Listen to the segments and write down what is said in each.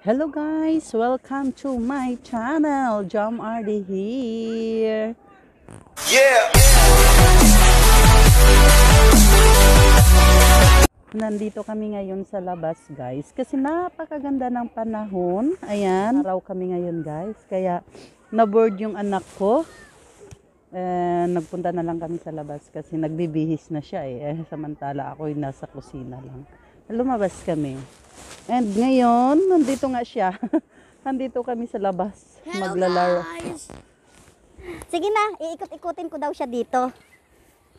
Hello guys, welcome to my channel. Jam RD here. Yeah. Nandito kami ngayon sa labas guys kasi napakaganda ng panahon. Ayan, araw kami ngayon guys. Kaya na-board yung anak ko. Nagpunta na lang kami sa labas kasi nagbibihis na siya samantala ako yung nasa kusina lang. Lumabas kami. And ngayon, nandito nga siya. Nandito kami sa labas. Maglalaro. Guys. Sige na, iikot-ikutin ko daw siya dito.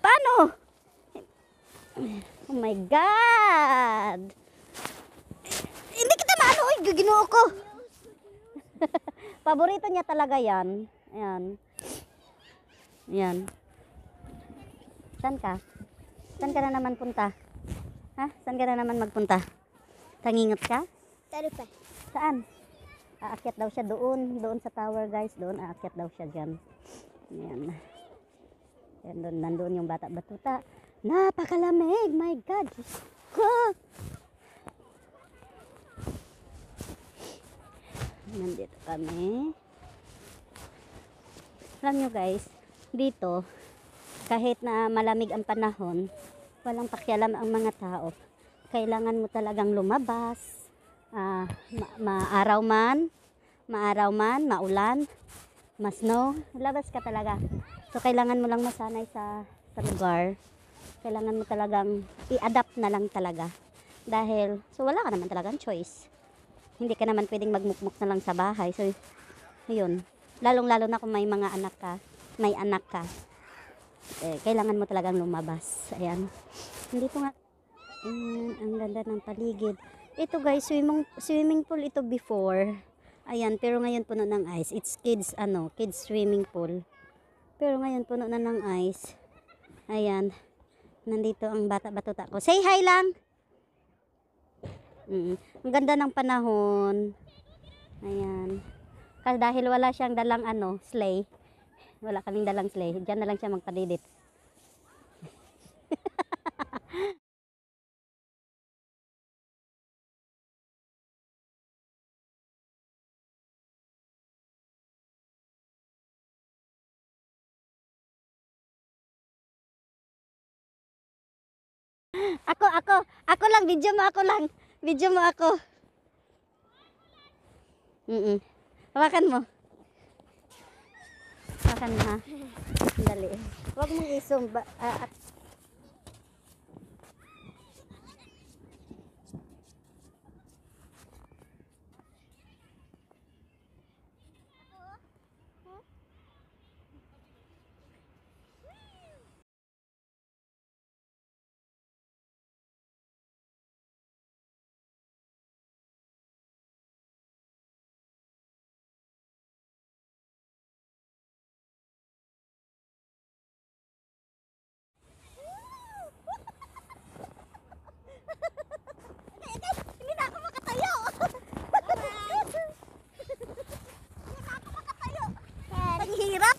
Paano? Oh my God! Hindi kita maano, ginoo ko. Paborito niya talaga yan. Ayan. Ayan. Saan ka? Saan ka na naman punta? Ha? Saan ka na naman magpunta? Tangingot ka? Taro pa. Saan? Aakyat daw siya doon. Doon sa tower guys. Doon aakyat daw siya dyan. Ayan. Ayan doon. Nandun yung bata batuta. Napakalamig. My God. Ko. Nandito kami. Alam nyo guys. Dito. Kahit na malamig ang panahon. Walang pakialam ang mga tao. Kailangan mo talagang lumabas. Maaraw man, maulan, ma-snow, labas ka talaga. So kailangan mo lang masanay sa lugar. Kailangan mo talagang i-adapt na lang talaga. Dahil, so wala ka naman talagang choice. Hindi ka naman pwedeng magmukmuk na lang sa bahay. So, yun. Lalong-lalo na kung may mga anak ka, may anak ka. Kailangan mo talagang lumabas. Ayan. Dito nga. Ang ganda ng paligid. Ito guys, swimming pool ito before. Ayan, pero ngayon puno ng ice. It's kids swimming pool. Pero ngayon puno na ng ice. Ayan. Nandito ang bata-batuta ko. Say hi lang. Ang ganda ng panahon. Ayan. Kasi dahil wala siyang dalang sleigh. Wala kaming dalang sleigh. Diyan na lang siya magpadidit. Ako lang, video mo ako lang. Video mo ako. Hawakan mo. Hawakan mo ha. Dali. Huwag mong isum. Hindi na ako makatayo. Hindi na ako makatayo. Ang hirap.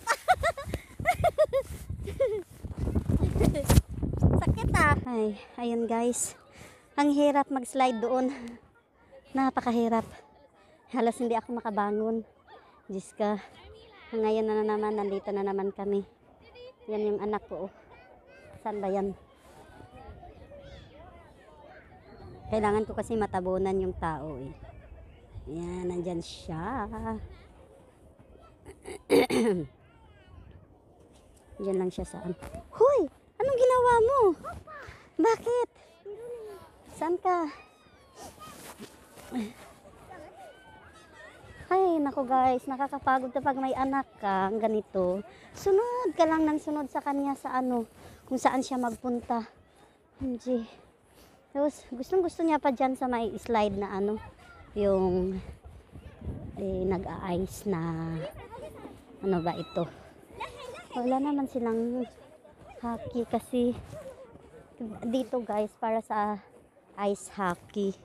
Sakit ah. Ay, ayun guys. Ang hirap mag-slide doon. Napakahirap. Halos hindi ako makabangon. Diyos ka. Ngayon na naman, nandito na naman kami. Yan yung anak ko. Saan ba yan? Kailangan ko kasi matabunan yung tao eh. Yan, nandyan siya. Diyan lang siya saan. Hoy! Anong ginawa mo? Bakit? Saan ka? Ay, nako guys, nakakapagod kapag may anak ka, ganito. Sunod ka lang ng sunod sa kanya sa kung saan siya magpunta. Hindi. Tapos, gustong-gusto niya pa dyan sa may slide na yung nag-a-ice na, ba ito. Wala naman silang hockey kasi dito guys, para sa ice hockey.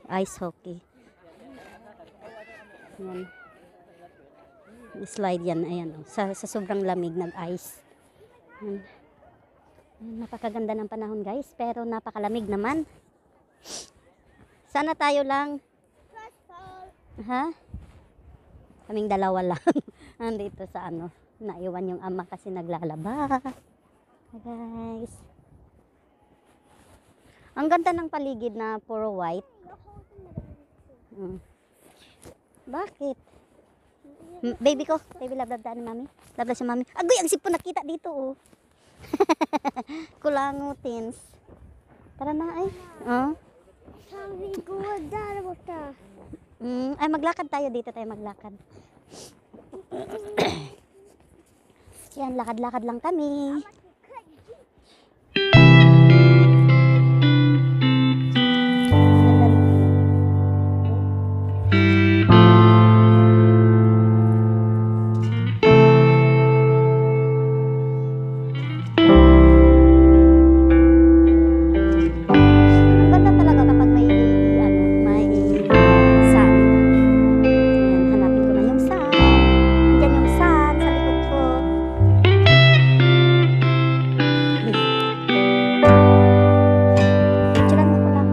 Yan. Slide yan, ayan. Sa sobrang lamig, nag-ice. Napakaganda ng panahon guys, pero napakalamig naman. Sana tayo lang Ha? Kaming dalawa lang. Nandito sa ano. Naiwan yung ama kasi naglalaba. Hi guys. Ang ganda ng paligid na puro white. Bakit? Baby ko. Baby love ni mami. Love si mami. Agoy, ang sipon nakita dito oh. Kulangutins. Tara na ay. Ay maglakad tayo dito tayo maglakad. Yan, lakad-lakad lang kami. Ang ganda talaga kapag may may sun. Yan, hanapin ko na yung sun. Andyan yung sun sa likod ko. Picturean mo ko lang.